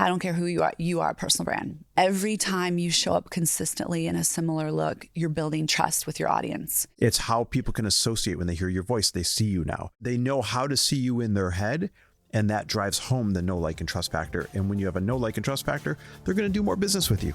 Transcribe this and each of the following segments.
I don't care who you are a personal brand. Every time you show up consistently in a similar look, you're building trust with your audience. It's how people can associate when they hear your voice. They see you now. They know how to see you in their head, and that drives home the know, like, and trust factor. And when you have a know, like, and trust factor, they're going to do more business with you.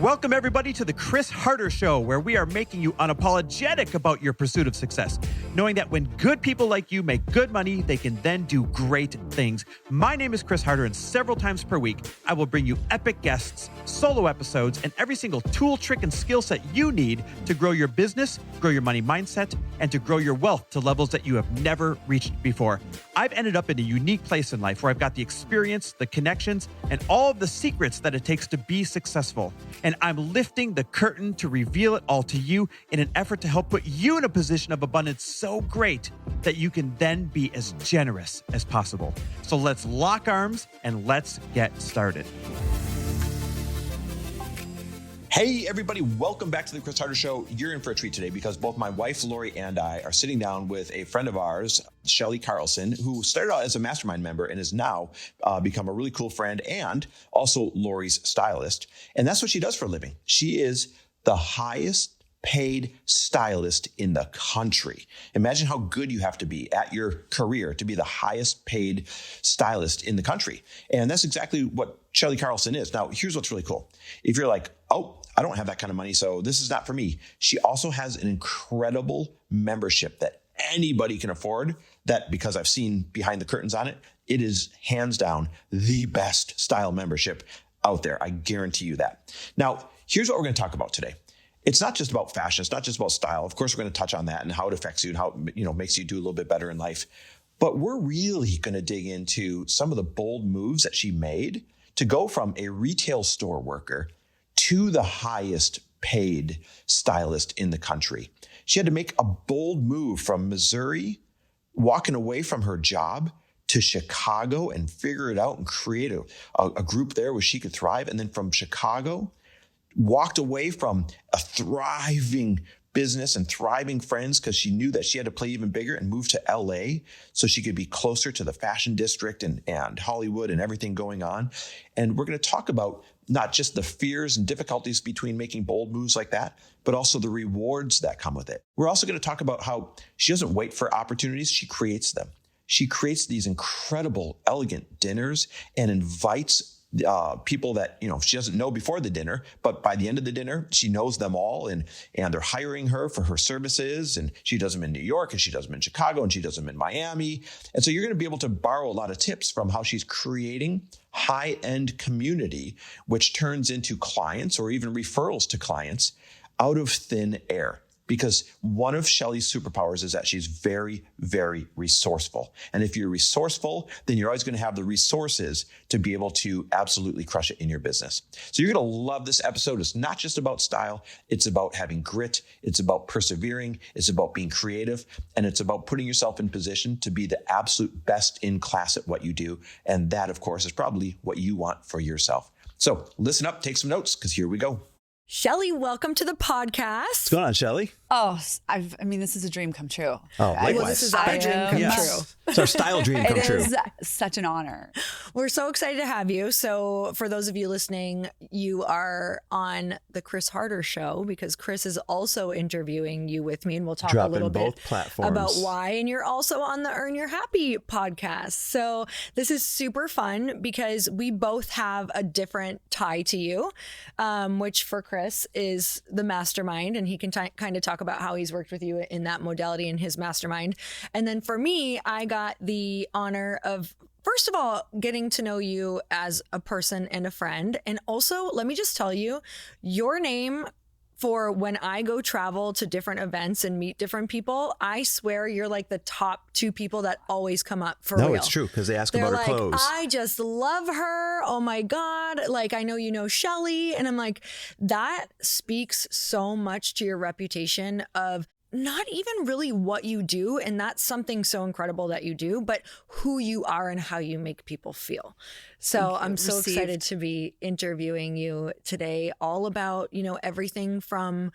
Welcome, everybody, to the Chris Harder Show, where we are making you unapologetic about your pursuit of success, knowing that when good people like you make good money, they can then do great things. My name is Chris Harder, and several times per week, I will bring you epic guests, solo episodes, and every single tool, trick, and skill set you need to grow your business, grow your money mindset, and to grow your wealth to levels that you have never reached before. I've ended up in a unique place in life where I've got the experience, the connections, and all of the secrets that it takes to be successful. And I'm lifting the curtain to reveal it all to you in an effort to help put you in a position of abundance so great that you can then be as generous as possible. So let's lock arms and let's get started. Hey, everybody. Welcome back to the Chris Harder Show. You're in for a treat today because both my wife, Lori, and I are sitting down with a friend of ours, Chellie Carlson, who started out as a mastermind member and has now become a really cool friend and also Lori's stylist. And that's what she does for a living. She is the highest paid stylist in the country. Imagine how good you have to be at your career to be the highest paid stylist in the country. And that's exactly what Chellie Carlson is. Now, here's what's really cool. If you're like, oh, I don't have that kind of money, so this is not for me. She also has an incredible membership that anybody can afford, that because I've seen behind the curtains on it, it is hands down the best style membership out there. I guarantee you that. Now, here's what we're going to talk about today. It's not just about fashion. It's not just about style. Of course, we're going to touch on that and how it affects you and how it makes you do a little bit better in life. But we're really going to dig into some of the bold moves that she made to go from a retail store worker to the highest paid stylist in the country. She had to make a bold move from Missouri, walking away from her job, to Chicago and figure it out and create a group there where she could thrive. And then from Chicago, walked away from a thriving business and thriving friends because she knew that she had to play even bigger and moved to LA so she could be closer to the fashion district and Hollywood and everything going on. And we're going to talk about not just the fears and difficulties between making bold moves like that, but also the rewards that come with it. We're also going to talk about how she doesn't wait for opportunities, she creates them. She creates these incredible, elegant dinners and invites people that, she doesn't know before the dinner, but by the end of the dinner, she knows them all and they're hiring her for her services. And she does them in New York and she does them in Chicago and she does them in Miami. And so you're going to be able to borrow a lot of tips from how she's creating high-end community, which turns into clients or even referrals to clients out of thin air. Because one of Chellie's superpowers is that she's very, very resourceful. And if you're resourceful, then you're always going to have the resources to be able to absolutely crush it in your business. So you're going to love this episode. It's not just about style. It's about having grit. It's about persevering. It's about being creative. And it's about putting yourself in position to be the absolute best in class at what you do. And that, of course, is probably what you want for yourself. So listen up, take some notes, because here we go. Chellie, welcome to the podcast. What's going on, Chellie? Oh, this is a dream come true. Oh, likewise. Well, this is our dream come true. It's our style dream come true. It is such an honor. We're so excited to have you. So for those of you listening, you are on the Chris Harder Show because Chris is also interviewing you with me, and we'll talk a little bit about why. And you're also on the Earn Your Happy podcast. So this is super fun because we both have a different tie to you, which for Chris is the mastermind, and he can kind of talk about how he's worked with you in that modality in his mastermind. And then for me, I got the honor of, first of all, getting to know you as a person and a friend. And also, let me just tell you, your name for when I go travel to different events and meet different people, I swear you're like the top 2 people that always come up for real. No, it's true, because they ask about her clothes. I just love her. Oh my God. Like, I know you know Chellie. And I'm like, that speaks so much to your reputation of not even really what you do, and that's something so incredible that you do, but who you are and how you make people feel. So I'm so excited to be interviewing you today, all about, everything from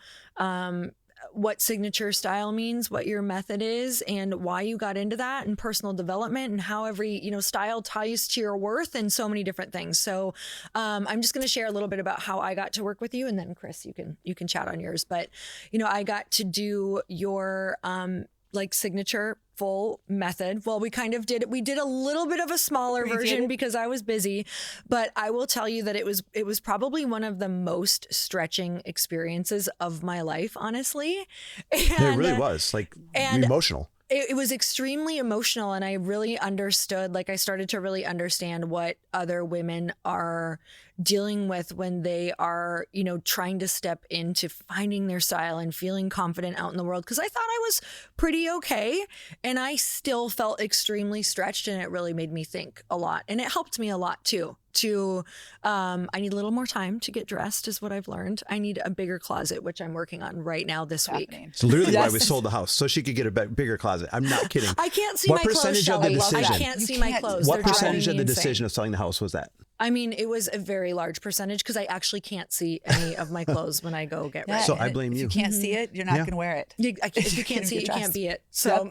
what signature style means, what your method is, and why you got into that, and personal development, and how every, style ties to your worth, and so many different things. So I'm just going to share a little bit about how I got to work with you, and then Chris, you can chat on yours. But I got to do your signature full method. Well, we did a little bit of a smaller version because I was busy, but I will tell you that it was probably one of the most stretching experiences of my life, honestly. It really was emotional. It was extremely emotional, and I really understood, I started to really understand what other women are dealing with when they are, trying to step into finding their style and feeling confident out in the world. Because I thought I was pretty okay, and I still felt extremely stretched, and it really made me think a lot. And it helped me a lot too. I need a little more time to get dressed is what I've learned. I need a bigger closet, which I'm working on right now this week. So literally why we sold the house, so she could get a bigger closet. I'm not kidding. I can't see my clothes. What percentage of the decision? I can't see my clothes. What percentage of the decision of selling the house was that? I mean, it was a very large percentage because I actually can't see any of my clothes when I go get ready. So I blame you. If you can't see it, you're not going to wear it. If you can't see it, you can't be it. So,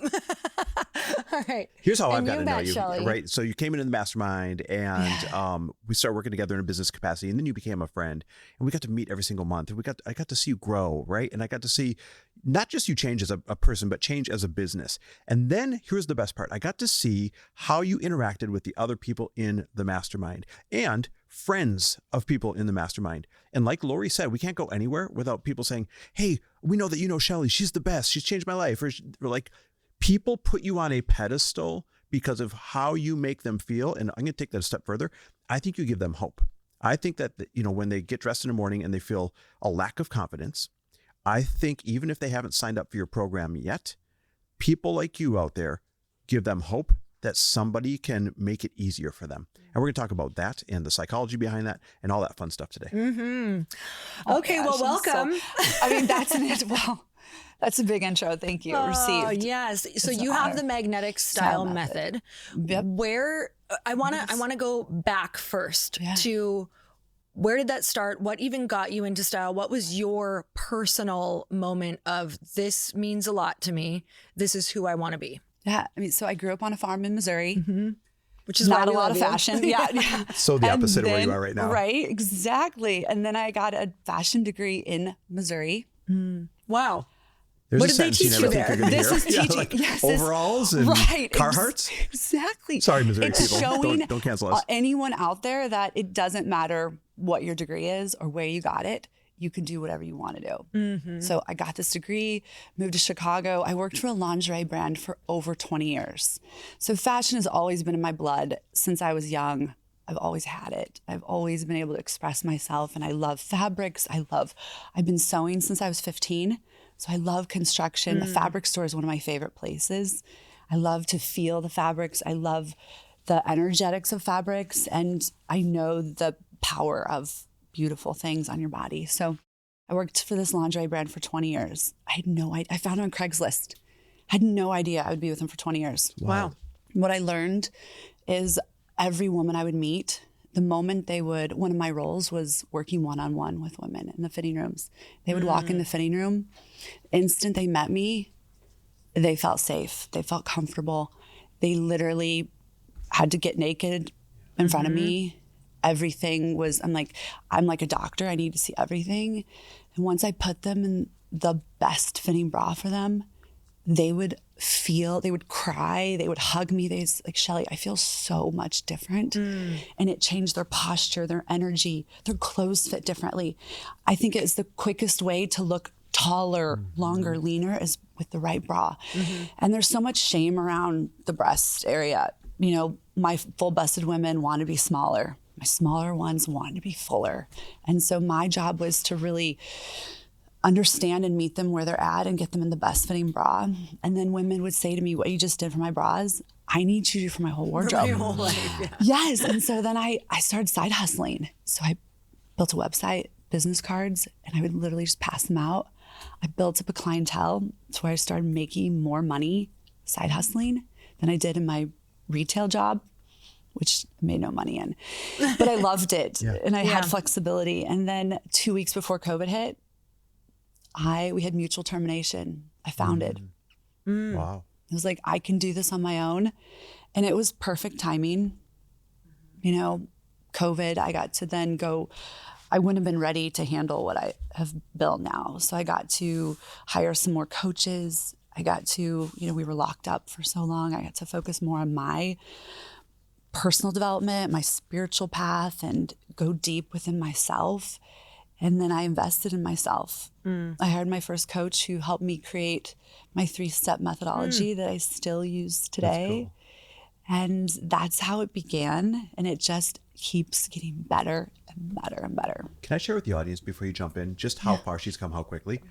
all right. Here's how I've got to know you, Chellie. right? So you came into the mastermind, and we started working together in a business capacity, and then you became a friend, and we got to meet every single month. And I got to see you grow, right? And I got to see not just you change as a person, but change as a business. And then here's the best part. I got to see how you interacted with the other people in the mastermind and friends of people in the mastermind. And like Lori said, we can't go anywhere without people saying, hey, we know that you know Chellie. She's the best. She's changed my life. Or people put you on a pedestal because of how you make them feel. And I'm going to take that a step further. I think you give them hope. I think that, when they get dressed in the morning and they feel a lack of confidence, I think even if they haven't signed up for your program yet, people like you out there give them hope that somebody can make it easier for them. And we're going to talk about that and the psychology behind that and all that fun stuff today. Mm-hmm. Okay, well, welcome. That's a big intro. Thank you. Oh, yes. So you have the magnetic style method. Yep. Where I want to go back first to where did that start? What even got you into style? What was your personal moment of this means a lot to me? This is who I want to be. Yeah. So I grew up on a farm in Missouri, which is not a lot of fashion. Yeah. So the opposite of where you are right now. Right. Exactly. And then I got a fashion degree in Missouri. Wow. There's what did they teach you there? This is teaching overalls and Carhartts. Exactly. Sorry, Missouri it's people. Showing don't cancel us. Anyone out there that it doesn't matter what your degree is or where you got it. You can do whatever you want to do. Mm-hmm. So I got this degree, moved to Chicago. I worked for a lingerie brand for over 20 years. So fashion has always been in my blood since I was young. I've always had it. I've always been able to express myself, and I love fabrics. I've been sewing since I was 15. So I love construction. The fabric store is one of my favorite places. I love to feel the fabrics. I love the energetics of fabrics, and I know the power of beautiful things on your body. So I worked for this lingerie brand for 20 years. I had no idea. I found it on Craigslist. I had no idea I would be with them for 20 years. Wow. What I learned is every woman I would meet, the moment one of my roles was working one-on-one with women in the fitting rooms. They would walk in the fitting room. Instant they met me, they felt safe. They felt comfortable. They literally had to get naked in front of me. Everything was, I'm like a doctor. I need to see everything. And once I put them in the best fitting bra for them, they would cry, they would hug me. They'd like, Chellie, I feel so much different. And it changed their posture, their energy, their clothes fit differently. I think it's the quickest way to look taller, longer, leaner is with the right bra. And there's so much shame around the breast area. My full-busted women want to be smaller. My smaller ones want to be fuller. And so my job was to really understand and meet them where they're at and get them in the best fitting bra. And then women would say to me, what you just did for my bras, I need you to do for my whole wardrobe. For my whole life, yeah. Yes. And so then I started side hustling. So I built a website, business cards, and I would literally just pass them out. I built up a clientele to where I started making more money side hustling than I did in my retail job, which I made no money in. But I loved it. And I had flexibility. And then 2 weeks before COVID hit, we had mutual termination. I found it. Wow. It was like, I can do this on my own. And it was perfect timing. You know, COVID, I got to then go, I wouldn't have been ready to handle what I have built now. So I got to hire some more coaches. I got to, you know, we were locked up for so long. I got to focus more on my personal development, my spiritual path, and go deep within myself. And then I invested in myself. I hired my first coach who helped me create my 3-step methodology that I still use today. And that's how it began. And it just keeps getting better and better and better. Can I share with the audience before you jump in just how far she's come, how quickly?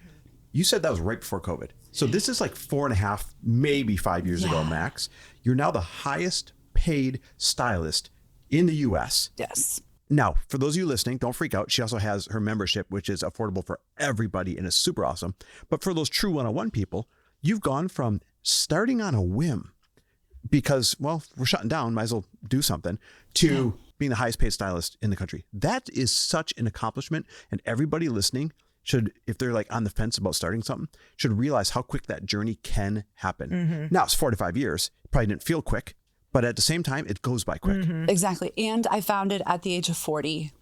You said that was right before COVID. So this is like 4.5, maybe 5 years ago, max. You're now the highest paid stylist in the US. Yes. Now, for those of you listening, don't freak out. She also has her membership, which is affordable for everybody and is super awesome. But for those true one-on-one people, you've gone from starting on a whim because, well, we're shutting down, might as well do something, to being the highest paid stylist in the country. That is such an accomplishment. And everybody listening should, if they're like on the fence about starting something, should realize how quick that journey can happen. Now, it's 4 to 5 years. Probably didn't feel quick, but at the same time, it goes by quick. Exactly. And I found it at the age of 40.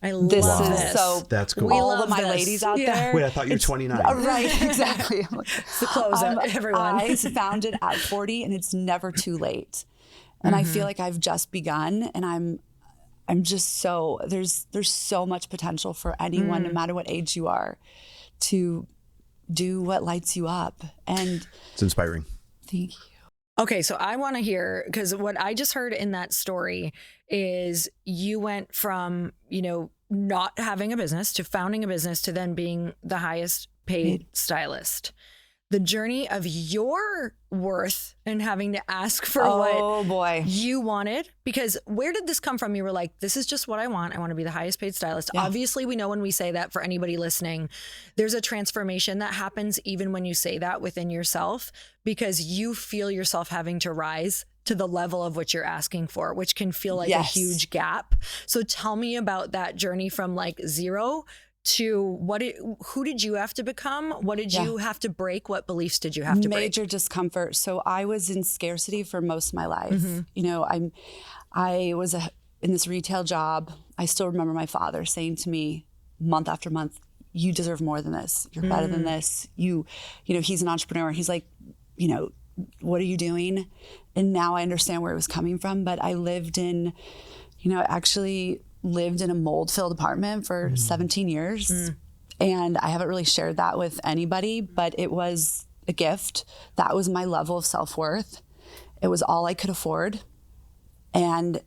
I love this. So that's cool. All of my ladies out there. Wait, I thought you were 29. Right, exactly. It's the close up, everyone. I found it at 40 and it's never too late. And I feel like I've just begun, and I'm just so, there's so much potential for anyone, no matter what age you are, to do what lights you up. And it's inspiring. Thank you. Okay, so I want to hear, because what I just heard in that story is you went from, you know, not having a business to founding a business to then being the highest paid stylist. The journey of your worth and having to ask for what you wanted, because where did this come from? You were like, this is just what I want. I want to be the highest paid stylist. Yeah. Obviously, we know when we say that, for anybody listening, there's a transformation that happens even when you say that within yourself, because you feel yourself having to rise to the level of what you're asking for, which can feel like a huge gap. So tell me about that journey from like zero to who did you have to become? What did you have to break? What beliefs did you have to break? Major discomfort. So I was in scarcity for most of my life. You know, I was in this retail job. I still remember my father saying to me month after month, you deserve more than this. You're better than this. You know, he's an entrepreneur. He's like, you know, what are you doing? And now I understand where it was coming from. But I lived in, you know, actually lived in a mold-filled apartment for 17 years. And I haven't really shared that with anybody, but it was a gift. That was my level of self-worth. It was all I could afford. And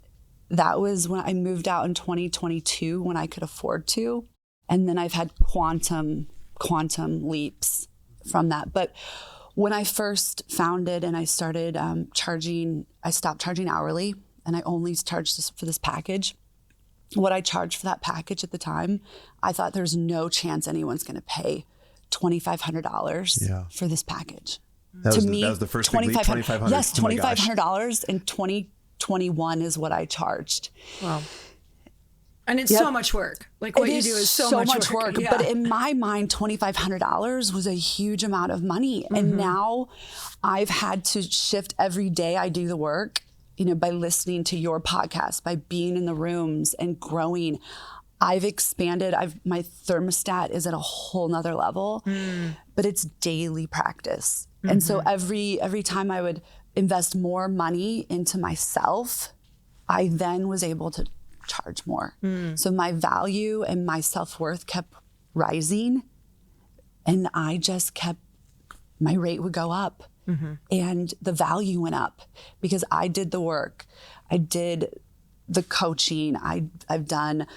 that was when I moved out in 2022, when I could afford to. And then I've had quantum leaps from that. But when I first founded and I started I stopped charging hourly, and I only charged for this package. What I charged for that package at the time, I thought there's no chance anyone's going to pay $2,500 for this package. That was the first big leap, $2,500. Yes, $2,500 in 2021 is what I charged. Wow. And it's so much work. Like what you do is so much work. Yeah. But in my mind, $2,500 was a huge amount of money. And now I've had to shift every day I do the work, you know, by listening to your podcast, by being in the rooms and growing. I've expanded. My thermostat is at a whole nother level, but it's daily practice. And so every time I would invest more money into myself, I then was able to charge more. So my value and my self-worth kept rising, and I just my rate would go up. And the value went up because I did the work. I did the coaching. I've done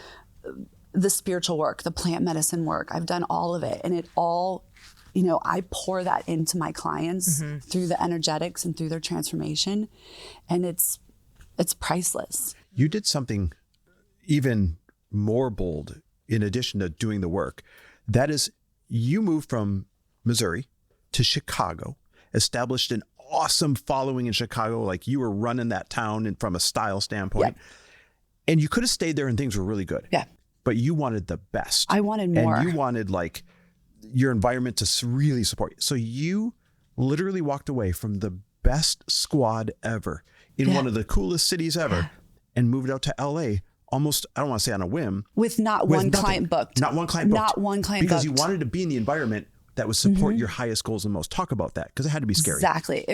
the spiritual work, the plant medicine work. I've done all of it. And it all, you know, I pour that into my clients through the energetics and through their transformation. And it's priceless. You did something even more bold in addition to doing the work. That is, you moved from Missouri to Chicago, established an awesome following in Chicago. Like, you were running that town and from a style standpoint. And you could have stayed there and things were really good. But you wanted the best. I wanted more. And you wanted, like, your environment to really support you. So you literally walked away from the best squad ever in one of the coolest cities ever and moved out to LA almost, I don't want to say on a whim. With not one client booked. Not one client booked. Not one client booked. Because you wanted to be in the environment that would support your highest goals the most. Talk about that, because it had to be scary. Exactly.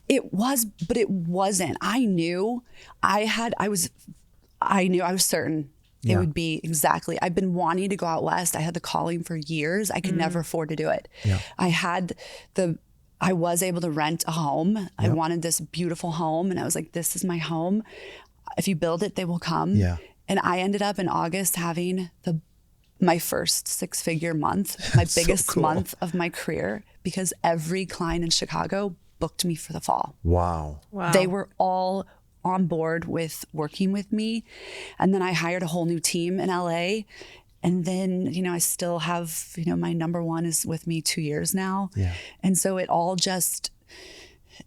It was, but it wasn't. I was certain it would be exactly. I've been wanting to go out west. I had the calling for years. I could never afford to do it. Yeah. I was able to rent a home. I wanted this beautiful home, and I was like, this is my home. If you build it, they will come. Yeah. And I ended up in August having my first 6-figure month, my biggest month of my career, because every client in Chicago booked me for the fall. Wow. They were all on board with working with me. And then I hired a whole new team in LA. And then, I still have, my number one is with me 2 years now. Yeah. And so it all just,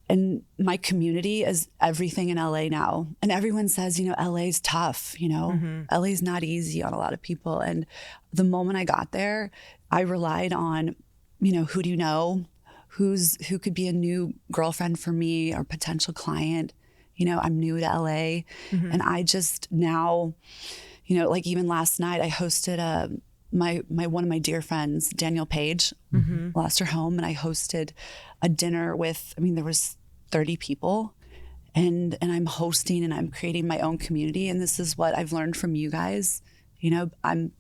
and my community is everything in LA now. And everyone says, LA's tough, LA's not easy on a lot of people. And the moment I got there, I relied on, who do you know? Who could be a new girlfriend for me or potential client? I'm new to LA. And I just now, like even last night I hosted one of my dear friends, Danielle Page, lost her home, and I hosted a dinner with, there was 30 people, and I'm hosting and I'm creating my own community. And this is what I've learned from you guys. I'm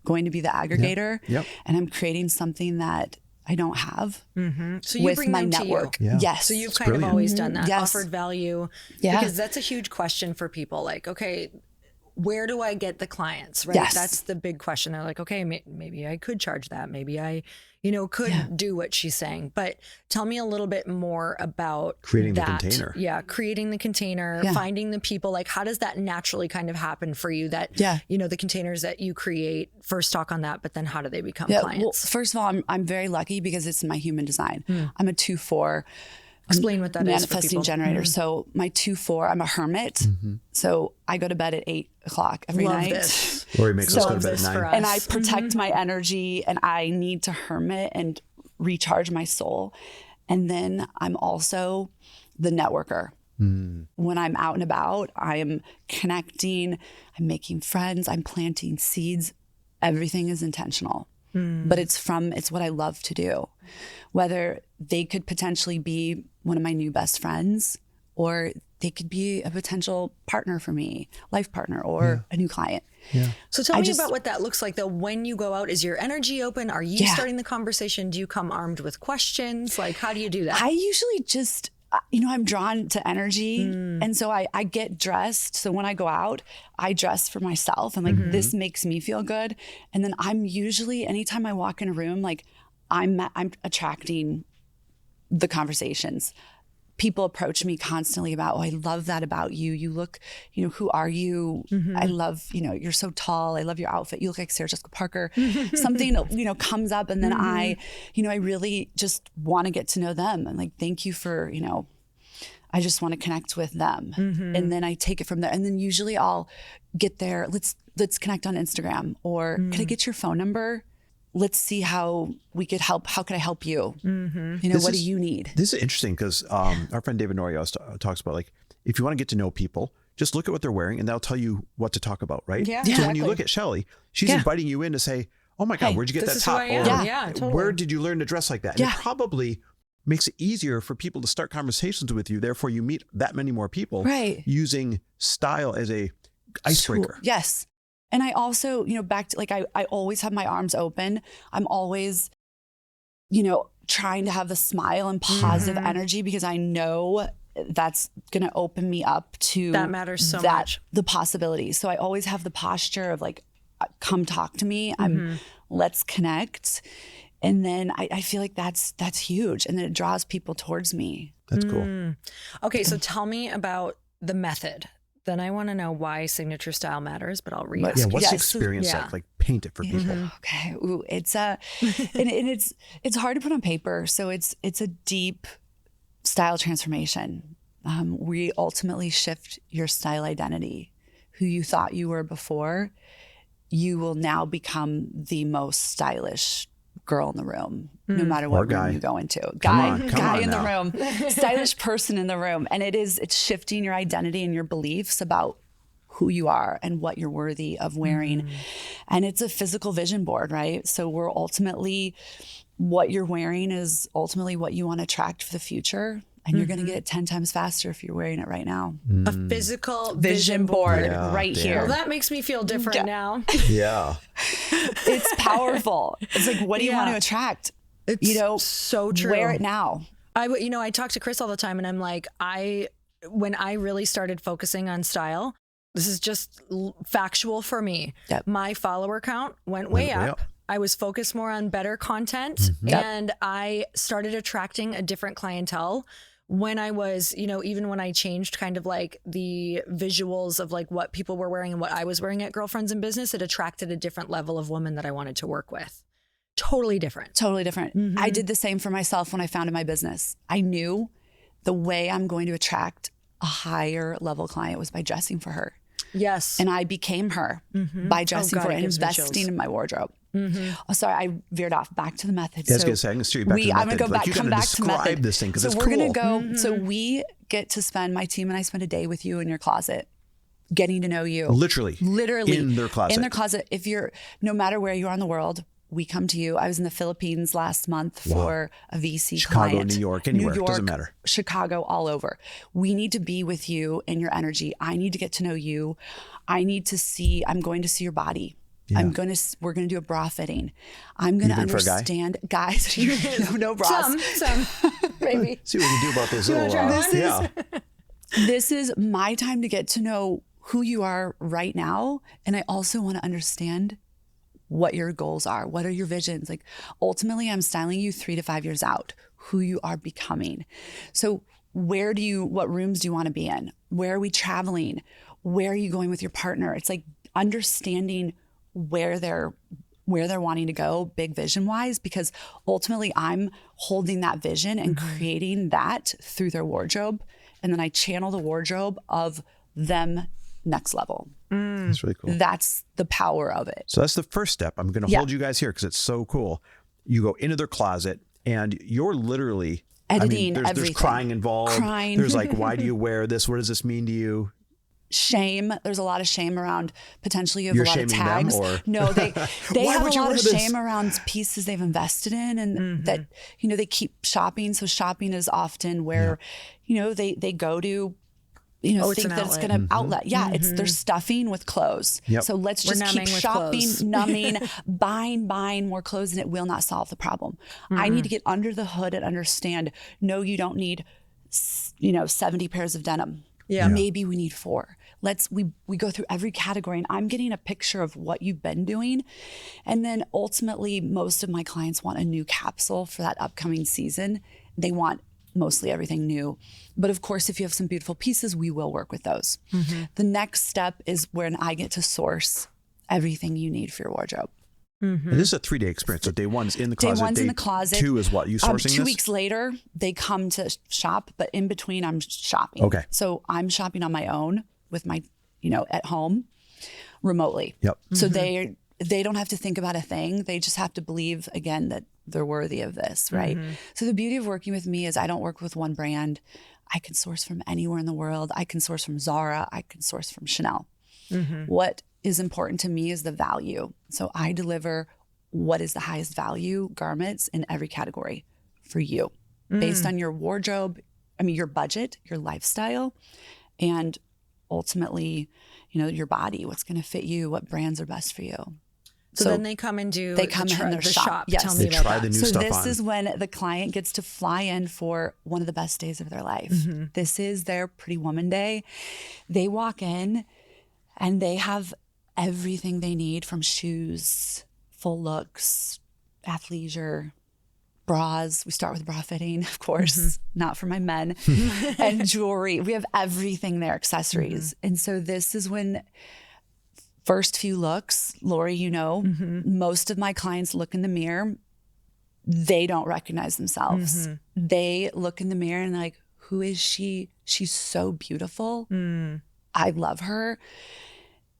going to be the aggregator, and I'm creating something that I don't have So you with bring my them network. To you. Yeah. Yes. So you've kind of always done that, Yes. offered value. Yeah. Because that's a huge question for people. Like, okay, where do I get the clients? Right. Yes. That's the big question. They're like, okay, maybe I could charge that. Maybe I, could do what she's saying. But tell me a little bit more about creating that. the container. Yeah. Creating the container, finding the people. Like, how does that naturally kind of happen for you that, the containers that you create? First talk on that, but then how do they become clients? Well, first of all, I'm very lucky because it's my human design. I'm a 2/4. Explain what that is for manifesting people. generator. So my 2/4, I'm a hermit. So I go to bed at 8 o'clock every Love night. this. Lori makes us go to bed at this 9. for us. And I protect my energy, and I need to hermit and recharge my soul. And then I'm also the networker. When I'm out and about, I am connecting, I'm making friends, I'm planting seeds. Everything is intentional. But it's what I love to do. Whether they could potentially be one of my new best friends, or they could be a potential partner for me, life partner, or a new client. Yeah. So tell me about what that looks like though. When you go out, is your energy open? Are you starting the conversation? Do you come armed with questions? Like, how do you do that? I usually just, I'm drawn to energy. And so I get dressed. So when I go out, I dress for myself and like, this makes me feel good. And then I'm usually, anytime I walk in a room, like I'm attracting the conversations. People approach me constantly about, I love that about you. You look, who are you? I love, you're so tall. I love your outfit. You look like Sarah Jessica Parker. Something, comes up, and then I really just want to get to know them. And like, thank you for, I just want to connect with them. And then I take it from there. And then usually I'll get there. Let's connect on Instagram, or can I get your phone number? Let's see how we could help. How can I help you? What do you need? This is interesting because our friend David Norio talks about, like, if you want to get to know people, just look at what they're wearing and they'll tell you what to talk about, right? Yeah. So when you look at Chellie, she's inviting you in to say, oh my God, where'd you get that top? Or totally. where did you learn to dress like that? And it probably makes it easier for people to start conversations with you. Therefore, you meet that many more people using style as a icebreaker. Yes. And I also, back to, like, I always have my arms open. I'm always, trying to have the smile and positive energy, because I know that's going to open me up to that matters so much. The possibilities. So I always have the posture of like, come talk to me. Let's connect. And then I feel like that's huge. And then it draws people towards me. That's cool. Okay. So tell me about the method. Then I want to know why signature style matters, but I'll read. Yeah, what's the experience like? Like, paint it for people. Okay. Ooh, it's and it's hard to put on paper. So it's a deep style transformation. We ultimately shift your style identity. Who you thought you were before, you will now become the most stylish girl in the room, no matter what room you go into. Come Guy on in now. the room, stylish person in the room. And it's shifting your identity and your beliefs about who you are and what you're worthy of wearing. And it's a physical vision board, right? So we're ultimately, what you're wearing is ultimately what you want to attract for the future. And you're going to get it 10 times faster if you're wearing it right now. A physical Vision board right here. Well, that makes me feel different now. Yeah. It's powerful. It's like, what do you want to attract? It's so true. Wear it now. I talk to Chris all the time and I'm like, when I really started focusing on style, this is just factual for me. Yep. My follower count went way up. I was focused more on better content and I started attracting a different clientele when I was, even when I changed kind of like the visuals of like what people were wearing and what I was wearing at Girlfriends in Business. It attracted a different level of woman that I wanted to work with. Totally different. Totally different. I did the same for myself when I founded my business. I knew the way I'm going to attract a higher level client was by dressing for her. Yes. And I became her by dressing for her and investing in my wardrobe. Oh, sorry, I veered off. Back to the method. Yeah, I was going to say, I'm going to steer you back to the method. I'm going to go back, come back to method. Describe this thing because it's cool. So we're going to go, so we get to spend, my team and I spend a day with you in your closet, getting to know you. Literally. In their closet. In their closet. If you're, no matter where you are in the world, we come to you. I was in the Philippines last month for a VC Chicago, client. New York, anywhere. New York, doesn't matter. Chicago, all over. We need to be with you and your energy. I need to get to know you. I'm going to see your body. Yeah. We're going to do a bra fitting. I'm going to understand guys, no bras. Some, maybe. See what we can do about this little, This is my time to get to know who you are right now. And I also want to understand what your goals are. What are your visions? Like ultimately I'm styling you 3 to 5 years out, who you are becoming. So what rooms do you want to be in? Where are we traveling? Where are you going with your partner? It's like understanding where they're wanting to go big vision wise, because ultimately I'm holding that vision and creating that through their wardrobe. And then I channel the wardrobe of them next level. That's really cool. That's the power of it. So that's the first step. I'm going to hold you guys here because it's so cool. You go into their closet and you're literally editing everything. There's crying involved. There's like, why do you wear this? What does this mean to you? Shame. There's a lot of shame around potentially you have You're a lot of tags. Them, or? No, they have a lot of shame around pieces they've invested in and that, they keep shopping. So shopping is often where, they go to, think that it's going to outlet. Yeah. They're stuffing with clothes. Yep. So let's just keep shopping, numbing, buying more clothes, and it will not solve the problem. I need to get under the hood and understand, no, you don't need, 70 pairs of denim. Yeah. Maybe we need 4. We go through every category and I'm getting a picture of what you've been doing. And then ultimately, most of my clients want a new capsule for that upcoming season. They want mostly everything new. But of course, if you have some beautiful pieces, we will work with those. The next step is when I get to source everything you need for your wardrobe. And this is a 3-day experience. So day 1 is in the closet. Day 1's in the closet. 2 is what? You sourcing this? 2 weeks later, they come to shop, but in between I'm shopping. Okay. So I'm shopping on my own with my, at home remotely. Yep. So they don't have to think about a thing. They just have to believe, again, that they're worthy of this, right? So the beauty of working with me is I don't work with one brand. I can source from anywhere in the world. I can source from Zara. I can source from Chanel. What is important to me is the value. So I deliver what is the highest value garments in every category for you based on your wardrobe, your budget, your lifestyle, and ultimately, your body, what's going to fit you, what brands are best for you. So then they come and do the shop. Yes. Tell me they about try that. the new stuff on. So this is when the client gets to fly in for one of the best days of their life. This is their Pretty Woman Day. They walk in and they have everything they need, from shoes, full looks, athleisure, bras. We start with bra fitting, of course, not for my men, and jewelry. We have everything there, accessories. And so this is when first few looks, Lori, most of my clients look in the mirror. They don't recognize themselves. They look in the mirror and they're like, who is she? She's so beautiful. I love her.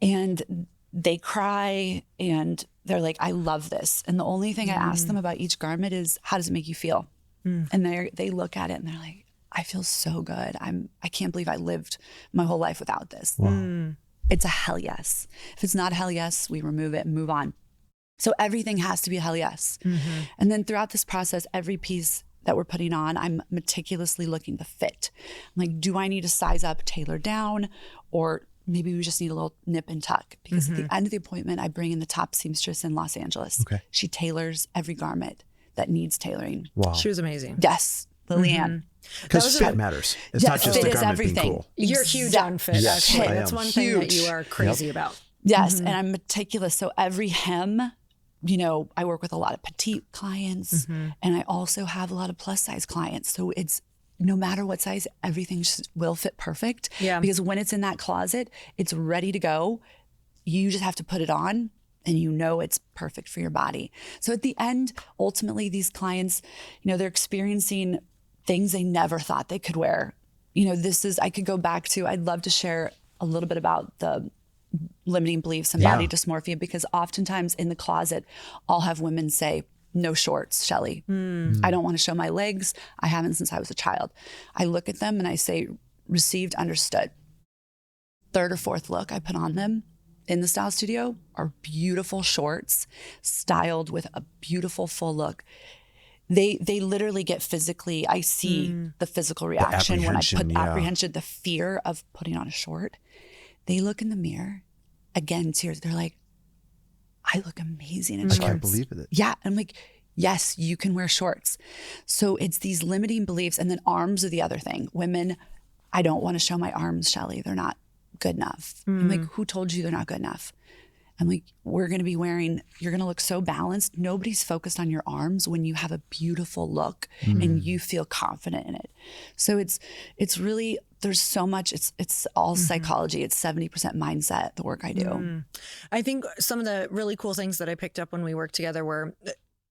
And they cry and they're like, I love this. And the only thing I ask them about each garment is, how does it make you feel? And they look at it and they're like, I feel so good. I can't believe I lived my whole life without this. Wow. It's a hell yes. If it's not a hell yes, we remove it and move on. So everything has to be a hell yes. And then throughout this process, every piece that we're putting on, I'm meticulously looking to fit. I'm like, do I need to size up, tailor down, or maybe we just need a little nip and tuck? Because at the end of the appointment, I bring in the top seamstress in Los Angeles. Okay. She tailors every garment that needs tailoring. Wow. She was amazing. Yes, Lillian. Because fit matters. It's not just the garment being cool. You're huge on fit, Yes, actually. I That's am. one thing that you are crazy about. Yes, and I'm meticulous. So every hem, you know, I work with a lot of petite clients, and I also have a lot of plus size clients. So it's no matter what size, everything will fit perfect. Yeah. Because when it's in that closet, it's ready to go. You just have to put it on and you know it's perfect for your body. So at the end, ultimately, these clients, you know, they're experiencing things they never thought they could wear. You know, I could go back to, I'd love to share a little bit about the limiting beliefs and body dysmorphia, because oftentimes in the closet, I'll have women say, no shorts, Chellie. I don't want to show my legs. I haven't since I was a child. I look at them and I say, received, understood. Third or fourth look I put on them in the style studio are beautiful shorts styled with a beautiful full look. They literally get physically, I see the physical reaction when I put apprehension, the fear of putting on a short. They look in the mirror, again, tears. They're like, I look amazing in shorts. I can't believe it. Yeah. I'm like, yes, you can wear shorts. So it's these limiting beliefs. And then arms are the other thing. Women, I don't want to show my arms, Chellie. They're not good enough. I'm like, who told you they're not good enough? I'm like, you're going to look so balanced. Nobody's focused on your arms when you have a beautiful look and you feel confident in it. So it's really, there's so much, it's all psychology. It's 70% mindset, the work I do. I think some of the really cool things that I picked up when we worked together were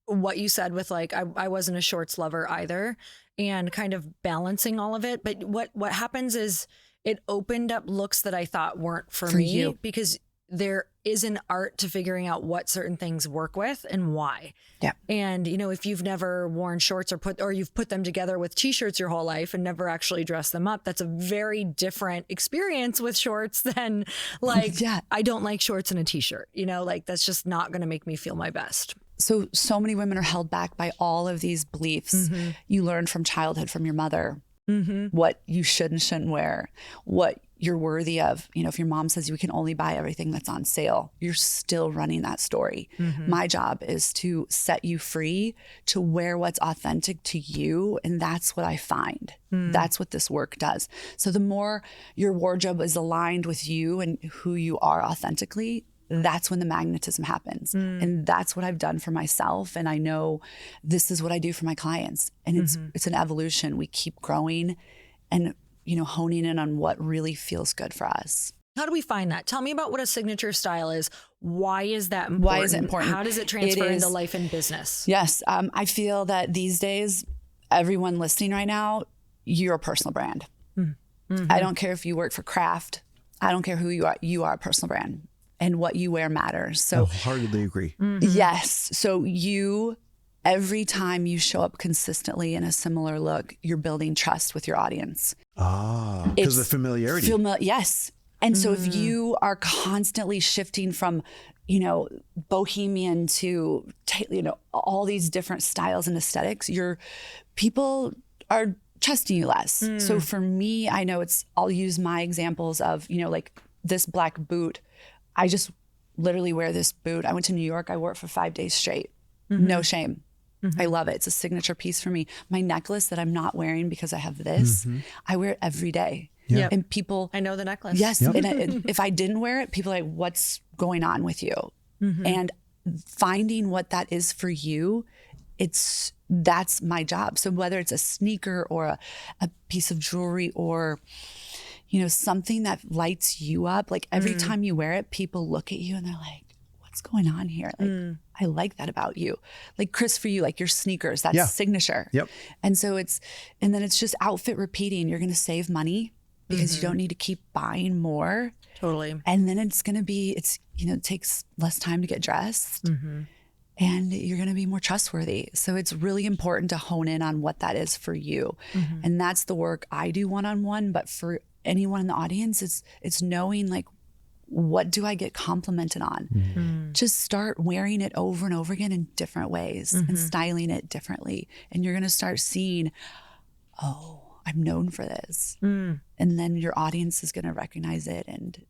what you said with like, I wasn't a shorts lover either, and kind of balancing all of it. But what happens is it opened up looks that I thought weren't for me you. Because there is an art to figuring out what certain things work with and why. Yeah. And, you know, if you've never worn shorts or you've put them together with t-shirts your whole life and never actually dressed them up, that's a very different experience with shorts than like, I don't like shorts and a t-shirt, you know, like that's just not going to make me feel my best. So many women are held back by all of these beliefs you learned from childhood, from your mother, what you should and shouldn't wear, what you're worthy of. You know, if your mom says you can only buy everything that's on sale, you're still running that story. My job is to set you free to wear what's authentic to you. And that's what I find. That's what this work does. So the more your wardrobe is aligned with you and who you are authentically, that's when the magnetism happens. And that's what I've done for myself. And I know this is what I do for my clients. And it's an evolution. We keep growing and, you know, honing in on what really feels good for us. How do we find that? Tell me about what a signature style is. Why is that important? Why is it important? How does it transfer into life and business? Yes. I feel that these days, everyone listening right now, you're a personal brand. I don't care if you work for Kraft. I don't care who you are. You are a personal brand. And what you wear matters. So I wholeheartedly agree. Yes. So every time you show up consistently in a similar look, you're building trust with your audience. Because of the familiarity. Yes. And so if you are constantly shifting from, you know, bohemian to, you know, all these different styles and aesthetics, people are trusting you less. So for me, I know I'll use my examples of, you know, like this black boot. I just literally wear this boot. I went to New York. I wore it for 5 days straight. No shame. I love it. It's a signature piece for me. My necklace that I'm not wearing because I have this, I wear it every day. Yep. And people... I know the necklace. Yes. And if I didn't wear it, people are like, what's going on with you? And finding what that is for you, that's my job. So whether it's a sneaker or a piece of jewelry or... you know, something that lights you up. Like every time you wear it, people look at you and they're like, what's going on here? Like, I like that about you. Like Chris, for you, like your sneakers, that's signature. Yep. And so and then it's just outfit repeating. You're going to save money. because you don't need to keep buying more. Totally. And then it's going to be, it takes less time to get dressed and you're going to be more trustworthy. So it's really important to hone in on what that is for you. And that's the work I do one-on-one. But for anyone in the audience, it's knowing like, what do I get complimented on? Just start wearing it over and over again in different ways and styling it differently. And you're going to start seeing, oh, I'm known for this. And then your audience is going to recognize it, and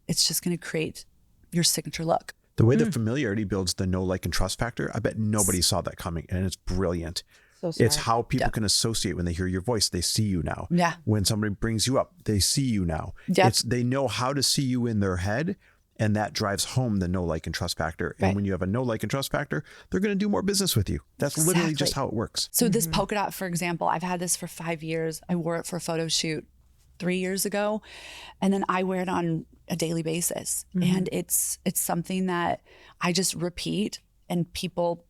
it's just going to create your signature look. The way that familiarity builds the know, like, and trust factor, I bet nobody saw that coming, and it's brilliant. So smart. It's how people can associate when they hear your voice. They see you now. Yeah. When somebody brings you up, they see you now. Yep. They know how to see you in their head, and that drives home the know, like, and trust factor. And when you have a know, like, and trust factor, they're going to do more business with you. That's literally just how it works. So this polka dot, for example, I've had this for 5 years. I wore it for a photo shoot 3 years ago, and then I wear it on a daily basis. And it's something that I just repeat, and people,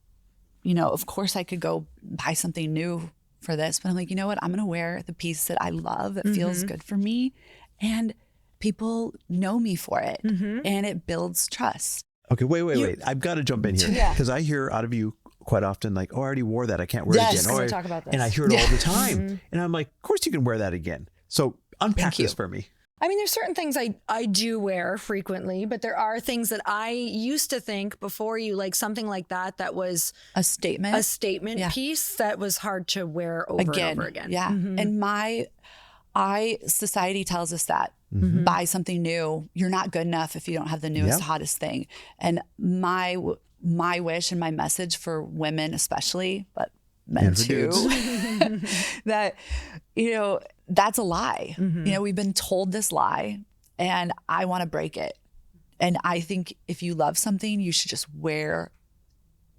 of course I could go buy something new for this, but I'm like, you know what? I'm going to wear the piece that I love, that feels good for me. And people know me for it, and it builds trust. Okay, wait. I've got to jump in here because I hear out of you quite often like, oh, I already wore that. I can't wear it again. We're talk about this. And I hear it all the time. And I'm like, of course you can wear that again. So unpack this for me. I mean, there's certain things I do wear frequently, but there are things that I used to think before you, like something like that was a statement piece that was hard to wear over and over again. Yeah. And society tells us that buy something new. You're not good enough if you don't have the newest, hottest thing. And my wish and my message for women especially, but men too, that, that's a lie. We've been told this lie, and I want to break it. And I think if you love something, you should just wear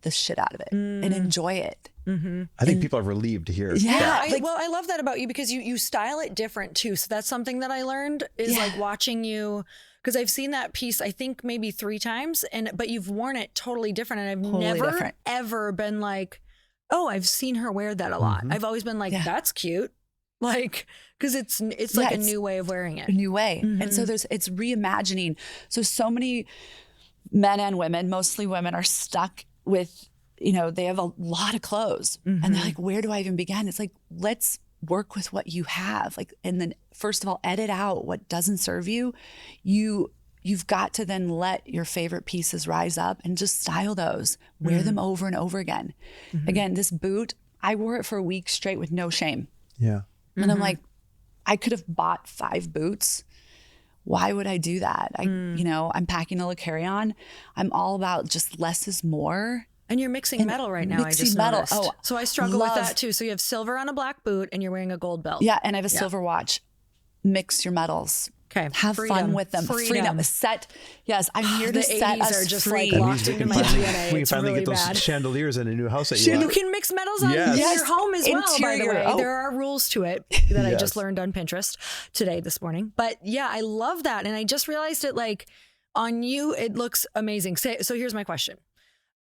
the shit out of it and enjoy it. I think people are relieved to hear. I love that about you, because you style it different too. So that's something that I learned is like watching you, because I've seen that piece, I think maybe 3 times, but you've worn it totally different. And I've never ever been like, oh, I've seen her wear that a lot. I've always been like, that's cute. Like, because it's like a new way of wearing it. A new way. And so it's reimagining. So many men and women, mostly women, are stuck with, they have a lot of clothes and they're like, where do I even begin? It's like, let's work with what you have. Like, and then first of all, edit out what doesn't serve you. You've got to then let your favorite pieces rise up and just style those, wear them over and over again. Again, this boot, I wore it for a week straight with no shame. Yeah. And I'm like, I could have bought 5 boots. Why would I do that? I'm packing a little carry-on. I'm all about just less is more. And you're mixing metal right now. Mixing I just metal. Noticed. Oh, so I struggle with that too. So you have silver on a black boot and you're wearing a gold belt. Yeah, and I have a silver watch. Mix your metals. Okay. Have fun with them. Freedom. Set. Yes, I'm here to set us are just free. like locked into my DNA. We can it's finally really get those bad. chandeliers in a new house that You can mix metals on your home as well, by the way. Oh. There are rules to it that I just learned on Pinterest this morning. But yeah, I love that. And I just realized it, like, on you, it looks amazing. So here's my question.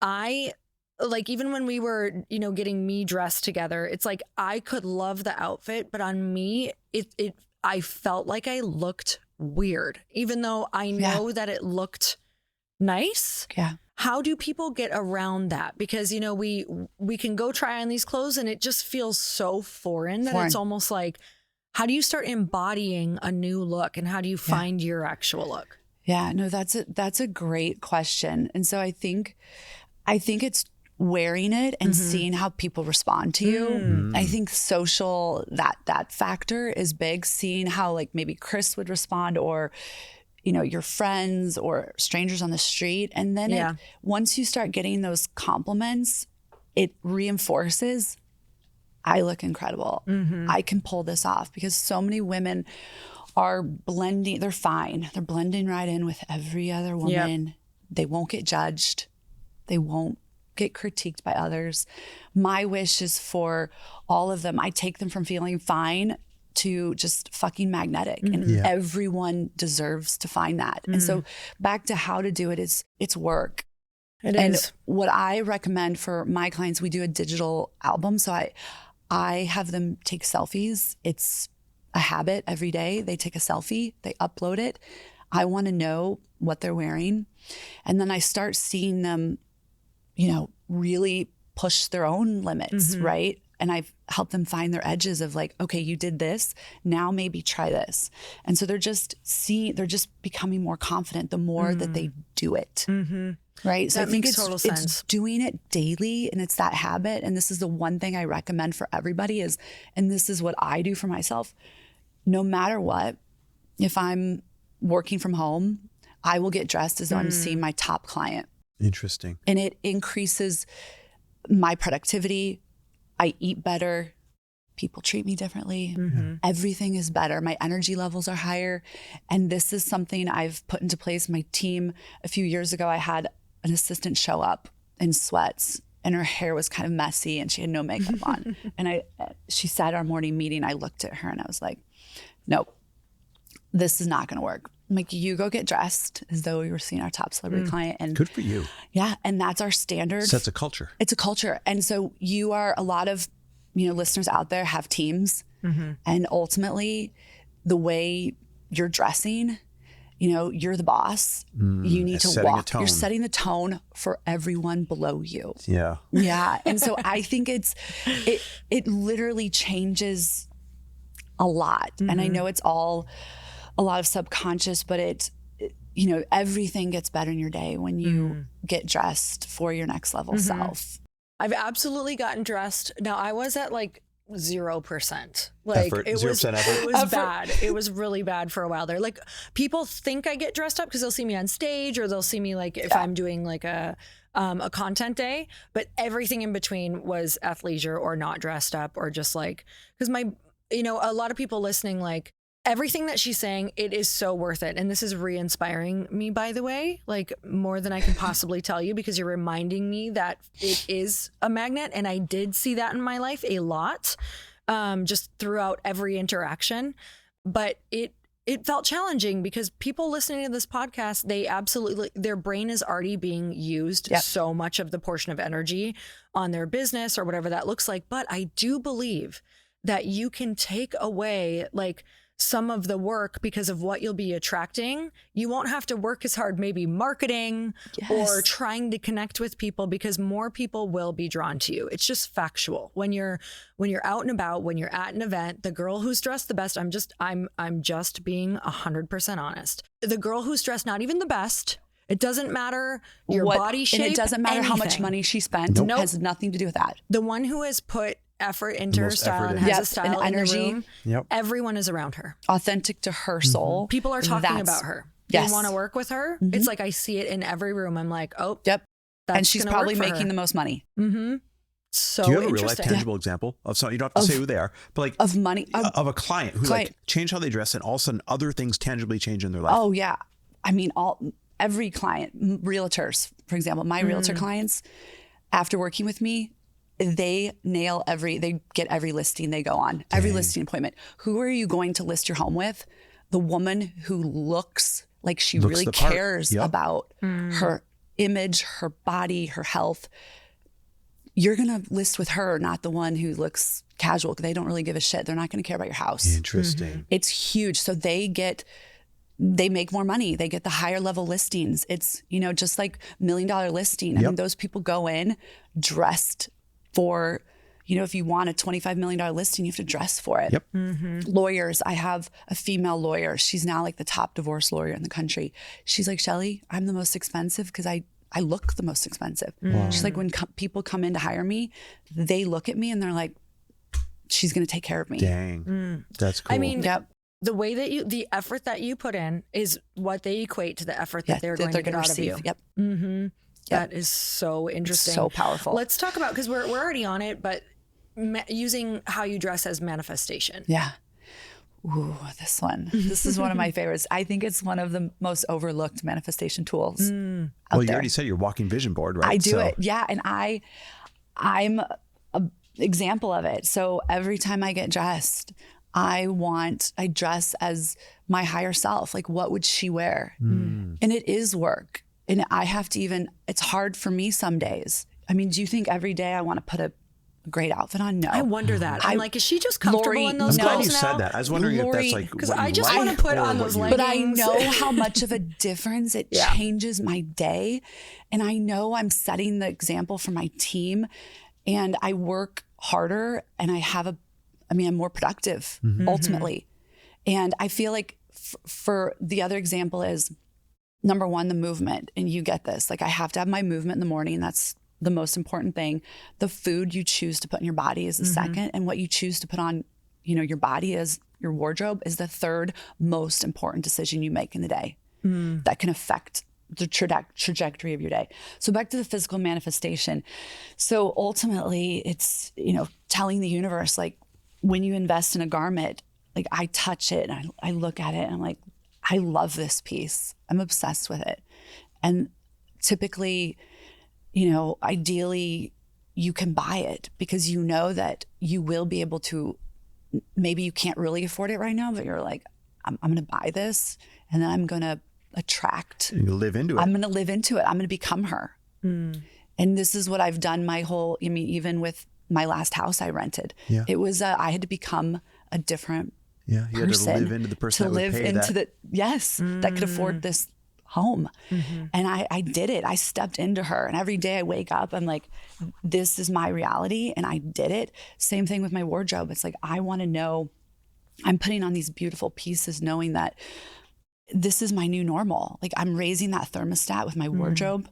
Even when we were, getting me dressed together, it's like I could love the outfit, but on me, I felt like I looked weird, even though I know that it looked nice. Yeah. How do people get around that? Because, we can go try on these clothes and it just feels so foreign that it's almost like, how do you start embodying a new look, and how do you find your actual look? Yeah, no, that's a great question. And so I think it's wearing it and seeing how people respond to you. I think social, that factor is big, seeing how like maybe Chris would respond, or, your friends or strangers on the street. And then once you start getting those compliments, it reinforces, I look incredible. I can pull this off, because so many women are blending. They're fine. They're blending right in with every other woman. Yep. They won't get judged. They won't get critiqued by others. My wish is for all of them. I take them from feeling fine to just fucking magnetic. And everyone deserves to find that. And so back to how to do it is, it's work. It and is. What I recommend for my clients, we do a digital album. So I have them take selfies. It's a habit every day. They take a selfie, they upload it. I want to know what they're wearing. And then I start seeing them, really push their own limits, right? And I've helped them find their edges of like, okay, you did this, now maybe try this. And so they're just becoming more confident the more that they do it. Right. So that I think makes total sense. It's doing it daily, and it's that habit. And this is the one thing I recommend for everybody and this is what I do for myself. No matter what, if I'm working from home, I will get dressed as though I'm seeing my top client. Interesting. And it increases my productivity. I eat better. People treat me differently. Everything is better. My energy levels are higher. And this is something I've put into place. My team, a few years ago, I had an assistant show up in sweats and her hair was kind of messy and she had no makeup on. And she sat at our morning meeting. I looked at her and I was like, nope, this is not going to work. I'm like, you go get dressed as though we were seeing our top celebrity client. And good for you. Yeah. And that's our standard. Sets a culture. It's a culture. And so a lot of, listeners out there have teams. And ultimately the way you're dressing, you're the boss. You need to walk. You're setting the tone for everyone below you. Yeah. Yeah. And so I think it literally changes a lot. And I know it's all a lot of subconscious, but everything gets better in your day when you get dressed for your next level self. I've absolutely gotten dressed. Now I was at like 0%. Like effort. It 0% effort. It was bad. It was really bad for a while there. Like people think I get dressed up because they'll see me on stage or they'll see me like if I'm doing like a content day, but everything in between was athleisure or not dressed up or just like, because a lot of people listening, like everything that she's saying, it is so worth it. And this is re-inspiring me, by the way, like more than I can possibly tell you, because you're reminding me that it is a magnet. And I did see that in my life a lot, just throughout every interaction. But it felt challenging because people listening to this podcast, their brain is already being used so much of the portion of energy on their business or whatever that looks like. But I do believe that you can take away like some of the work because of what you'll be attracting. You won't have to work as hard, maybe marketing or trying to connect with people, because more people will be drawn to you. It's just factual. When you're out and about, when you're at an event, the girl who's dressed the best, I'm just being 100% honest. The girl who's dressed not even the best, it doesn't matter your body shape. And it doesn't matter how much money she spent. Nope. It has nothing to do with that. The one who has put effort into her style and has a style and energy. In the room, everyone is around her. Authentic to her soul. People are talking about her. They want to work with her. It's like I see it in every room. I'm like, oh, and she's probably making the most money. So do you have a real life tangible example of something? You don't have to say who they are, but like of money of a client who like changed how they dress and all of a sudden other things tangibly change in their life. Oh yeah, I mean every client, realtors, for example, my realtor clients, after working with me, they get every listing they go on, every listing appointment. Who are you going to list your home with? The woman who looks like she really cares about her image, her body, her health. You're going to list with her, not the one who looks casual. They don't really give a shit. They're not going to care about your house. Interesting. It's huge. So they make more money. They get the higher level listings. It's, just like $1 million listing. I mean, those people go in dressed for, if you want a $25 million listing, you have to dress for it. Lawyers. I have a female lawyer. She's now like the top divorce lawyer in the country. She's like, Chellie, I'm the most expensive because I look the most expensive. Wow. She's like, when people come in to hire me, they look at me and they're like, she's going to take care of me. Dang. That's cool. I mean, the way that the effort that you put in is what they equate to the effort that they're going to get out of you. That is so interesting. It's so powerful. Let's talk about, because we're already on it, but using how you dress as manifestation. Yeah. Ooh, this one. This is one of my favorites. I think it's one of the most overlooked manifestation tools out you there. already said your walking vision board, right? I do it. Yeah. And I'm an example of it. So every time I get dressed, I dress as my higher self. Like, what would she wear? And it is work. And I have to it's hard for me some days. I mean, do you think every day I want to put a great outfit on? No. I wonder that. I'm like, is she just comfortable Lori, in those I'm glad clothes you now? said that. I was wondering if that's like because what I you just like want to put or on what those you- leggings. But I know how much of a difference it changes my day. And I know I'm setting the example for my team, and I work harder, and I'm more productive ultimately. And I feel like for the other example is, number one, the movement. And you get this, like I have to have my movement in the morning. That's the most important thing. The food you choose to put in your body is the second. And what you choose to put on, your body is your wardrobe is the third most important decision you make in the day that can affect the trajectory of your day. So back to the physical manifestation. So ultimately it's, telling the universe, like when you invest in a garment, like I touch it and I look at it and I'm like, I love this piece. I'm obsessed with it. And typically, ideally you can buy it because you know that you will be able to, maybe you can't really afford it right now, but you're like, I'm going to buy this and then I'm going to attract. You live into it. I'm going to live into it. I'm going to become her. And this is what I've done even with my last house I rented. Yeah. It was, I had to become a different you had to person live into the person to that would live pay into that. that could afford this home. And I did it. I stepped into her, and every day I wake up, I'm like, this is my reality. And I did it. Same thing with my wardrobe. It's like, I want to know, I'm putting on these beautiful pieces, knowing that this is my new normal. Like I'm raising that thermostat with my wardrobe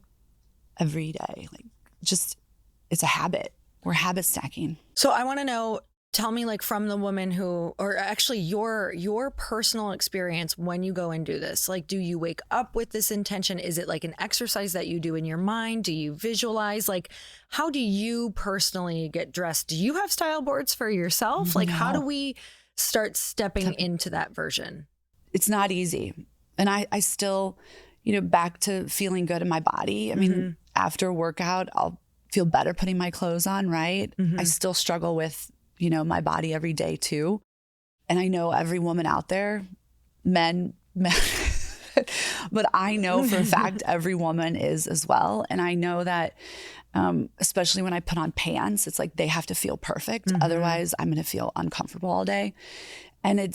every day. Like it's a habit. We're habit stacking. So I want to know, tell me, like, from the woman who, or actually your personal experience when you go and do this, like, do you wake up with this intention? Is it like an exercise that you do in your mind? Do you visualize? Like, how do you personally get dressed? Do you have style boards for yourself? Like, how do we start stepping into that version? It's not easy. And I still, back to feeling good in my body. I mean, after a workout, I'll feel better putting my clothes on, right? I still struggle with, my body every day too. And I know every woman out there, men, but I know for a fact every woman is as well. And I know that, especially when I put on pants, it's like they have to feel perfect. Otherwise I'm going to feel uncomfortable all day. And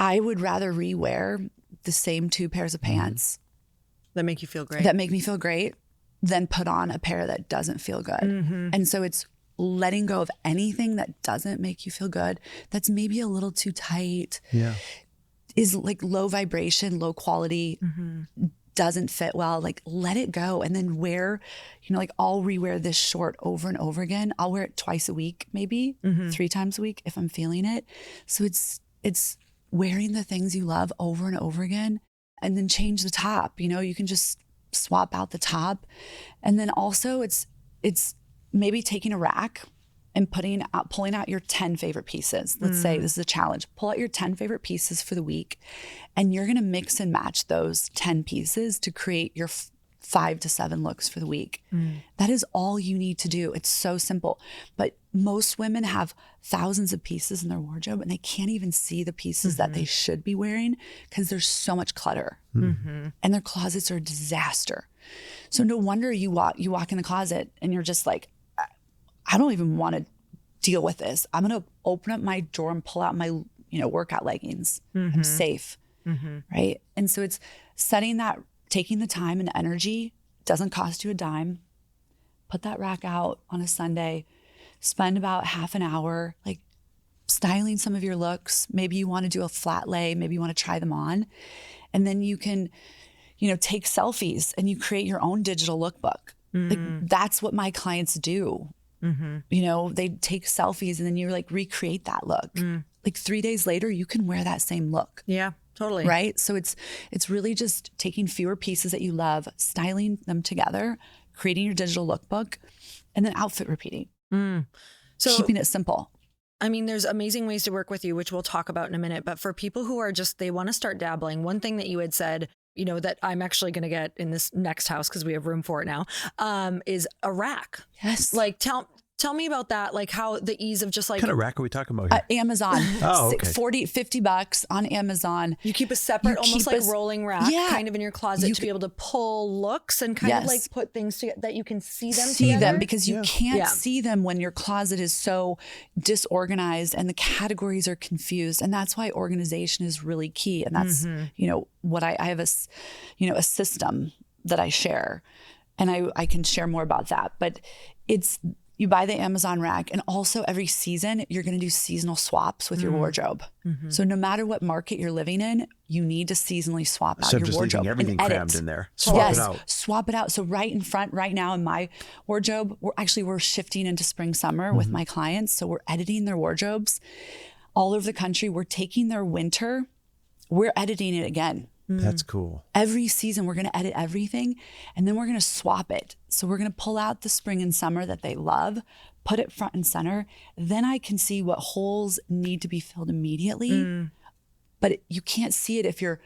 I would rather rewear the same 2 pairs of pants that make you feel great, than put on a pair that doesn't feel good. And so it's letting go of anything that doesn't make you feel good, that's maybe a little too tight, is like low vibration, low quality, doesn't fit well. Like let it go, and then wear, like I'll rewear this short over and over again. I'll wear it twice a week, maybe 3 times a week if I'm feeling it. So it's wearing the things you love over and over again, and then change the top. You can just swap out the top. And then also it's maybe taking a rack and pulling out your 10 favorite pieces. Let's say this is a challenge. Pull out your 10 favorite pieces for the week, and you're going to mix and match those 10 pieces to create your 5 to 7 looks for the week. That is all you need to do. It's so simple. But most women have thousands of pieces in their wardrobe, and they can't even see the pieces that they should be wearing because there's so much clutter, and their closets are a disaster. So no wonder you walk in the closet and you're just like, I don't even want to deal with this. I'm going to open up my drawer and pull out my, workout leggings. I'm safe. Right. And so it's taking the time and energy, doesn't cost you a dime. Put that rack out on a Sunday, spend about half an hour, like styling some of your looks. Maybe you want to do a flat lay, maybe you want to try them on. And then you can, take selfies and you create your own digital lookbook. Like that's what my clients do. They take selfies and then you like recreate that look. Like 3 days later, you can wear that same look. Yeah, totally. Right. So it's really just taking fewer pieces that you love, styling them together, creating your digital lookbook, and then outfit repeating. So keeping it simple. I mean, there's amazing ways to work with you, which we'll talk about in a minute. But for people who are they want to start dabbling, one thing that you had said, that I'm actually going to get in this next house because we have room for it now, is a rack. Yes. Like Tell me about that, like how the ease of just like... What kind of rack are we talking about here? Amazon. Oh, okay. $50 on Amazon. You keep a separate, almost like rolling rack kind of in your closet to be able to pull looks and kind of like put things together that you can see them together. Because you can't see them when your closet is so disorganized and the categories are confused. And that's why organization is really key. And that's, you know, what I have a system that I share, and I can share more about that. But you buy the Amazon rack, and also every season you're going to do seasonal swaps with your wardrobe. So no matter what market you're living in, you need to seasonally swap out your just wardrobe. Leaving everything and crammed in there. Swap it out. Swap it out. So right in front, right now in my wardrobe, we're shifting into spring, summer with my clients. So we're editing their wardrobes all over the country. We're taking their winter, we're editing it again. That's cool. Every season, we're going to edit everything, and then we're going to swap it. So we're going to pull out the spring and summer that they love, put it front and center. Then I can see what holes need to be filled immediately. But you can't see it if you're,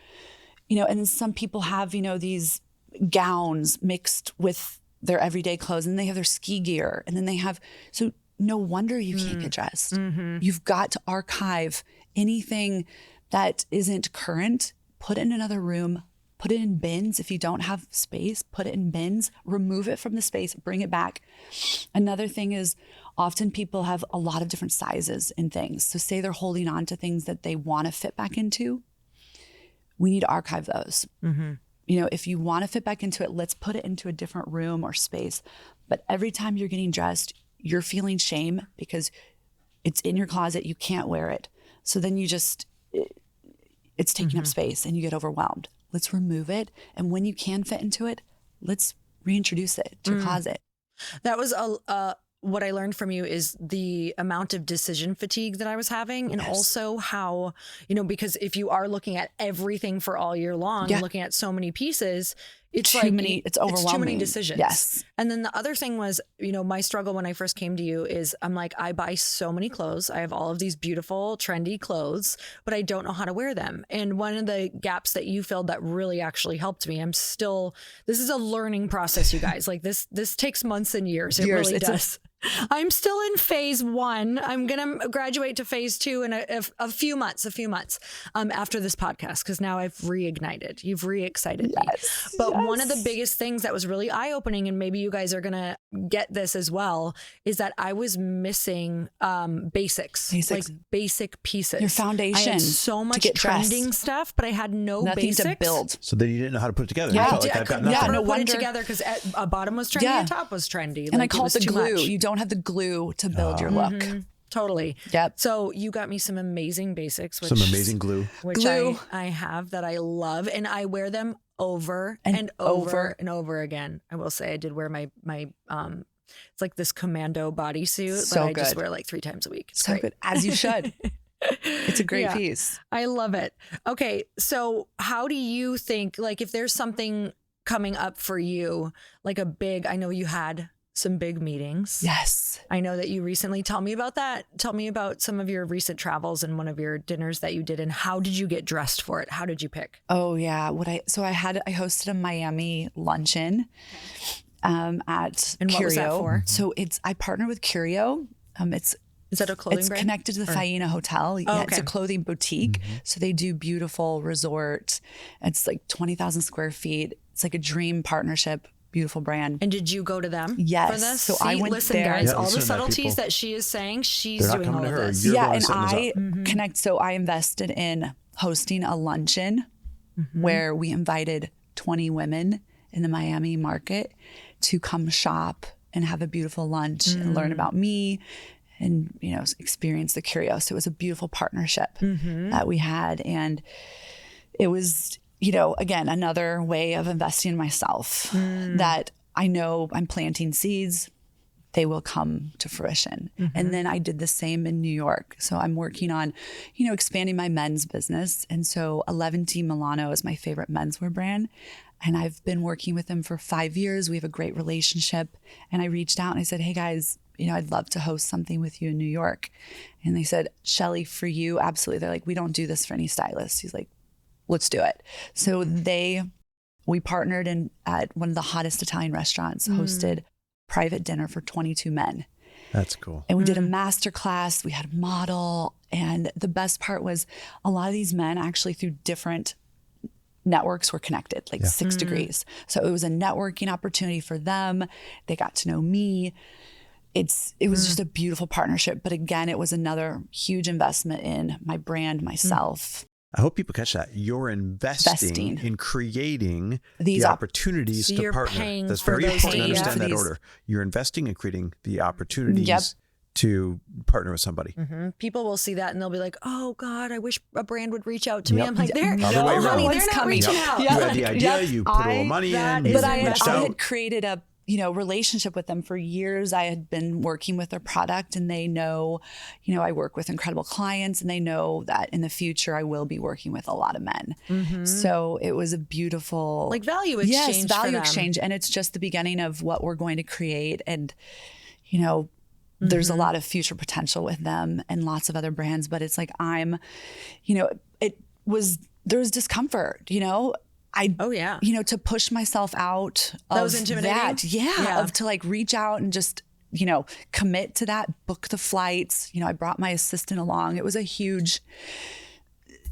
you know, and some people have, you know, these gowns mixed with their everyday clothes, and they have their ski gear, and then they have, so no wonder you can't get dressed. You've got to archive anything that isn't current. Put it in another room, put it in bins. If you don't have space, put it in bins, remove it from the space, bring it back. Another thing is often people have a lot of different sizes in things. So say they're holding on to things that they want to fit back into. We need to archive those. You know, if you want to fit back into it, let's put it into a different room or space. But every time you're getting dressed, you're feeling shame because it's in your closet, you can't wear it. So then you just... it's taking up space and you get overwhelmed. Let's remove it. And when you can fit into it, let's reintroduce it to your closet. That was what I learned from you is the amount of decision fatigue that I was having. And also how, you know, because if you are looking at everything for all year long and looking at so many pieces, it's overwhelming. It's too many decisions. Yes. And then the other thing was, you know, my struggle when I first came to you is I'm like, I buy so many clothes. I have all of these beautiful, trendy clothes, but I don't know how to wear them. And one of the gaps that you filled that really actually helped me, this is a learning process, you guys. Like this takes months and years. It really does. I'm still in phase 1. I'm going to graduate to phase 2 in a few months after this podcast, because now I've reignited. You've re-excited me. But one of the biggest things that was really eye-opening, and maybe you guys are going to get this as well, is that I was missing basics, like basic pieces. Your foundation. I had so much trending stuff, but I had nothing basics to build. So then you didn't know how to put it together. Yeah, You felt like I've got nothing. No wonder. Put it together because a bottom was trendy and top was trendy. And I call it the glue. You don't have the glue to build your look. Totally. Yep. So you got me some amazing basics. Some amazing glue. Which I have that I love, and I wear them over and over and over again. I will say I did wear my it's like this commando bodysuit that I just wear like 3 times a week. It's so great. good, as you should. It's a great piece. I love it. Okay, so how do you think, like, if there's something coming up for you, like I know you had some big meetings. Yes. I know that you recently, tell me about that. Tell me about some of your recent travels and one of your dinners that you did, and how did you get dressed for it? How did you pick? Oh yeah. I hosted a Miami luncheon at and Curio. What was that for? So I partner with Curio. Is that a clothing brand? It's connected to the Faena Hotel. Okay. It's a clothing boutique. So they do beautiful resort. It's like 20,000 square feet. It's like a dream partnership. Beautiful brand. And did you go to them for this? So I went listen, there. guys, all the subtleties that she is saying, she's doing all of this. And I connect. So I invested in hosting a luncheon where we invited 20 women in the Miami market to come shop and have a beautiful lunch and learn about me and, you know, experience the Curio. So it was a beautiful partnership that we had. And it was, you know, again, another way of investing in myself that I know I'm planting seeds, they will come to fruition. And then I did the same in New York. So I'm working on, you know, expanding my men's business. And so 11T Milano is my favorite menswear brand. And I've been working with them for 5 years. We have a great relationship. And I reached out and I said, hey guys, you know, I'd love to host something with you in New York. And they said, Chellie, for you, absolutely. They're like, we don't do this for any stylists. He's like, let's do it. So we partnered at one of the hottest Italian restaurants, hosted private dinner for 22 men. That's cool. And we did a master class. We had a model. And the best part was a lot of these men actually through different networks were connected, like 6 degrees. So it was a networking opportunity for them. They got to know me. It was just a beautiful partnership. But again, it was another huge investment in my brand, myself. I hope people catch that. You're investing in creating the opportunities so to partner. That's very important to understand that order. You're investing in creating the opportunities to partner with somebody. People will see that and they'll be like, oh God, I wish a brand would reach out to me. I'm like, honey, they're not reaching out. You had the idea, you put a little money in, but I had created a relationship with them for years. I had been working with their product and they know, I work with incredible clients and they know that in the future I will be working with a lot of men. So it was a beautiful value exchange. Yes, value exchange. And it's just the beginning of what we're going to create. And, there's a lot of future potential with them and lots of other brands, but it's like there was discomfort, to push myself out of that was intimidating. Of to reach out and just, commit to that, book the flights. I brought my assistant along. It was a huge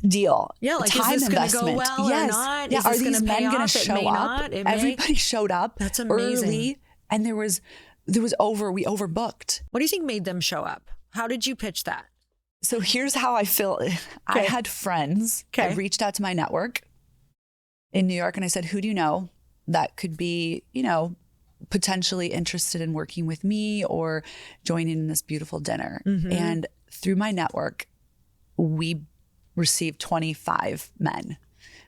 deal. Yeah, is this going to go well or not? Yeah, are these men going to show up? Everybody showed up. That's amazing. Early, and we overbooked. What do you think made them show up? How did you pitch that? So here's how I feel. I had friends. I reached out to my network in New York and I said, who do you know that could be, potentially interested in working with me or joining in this beautiful dinner? And through my network, we received 25 men,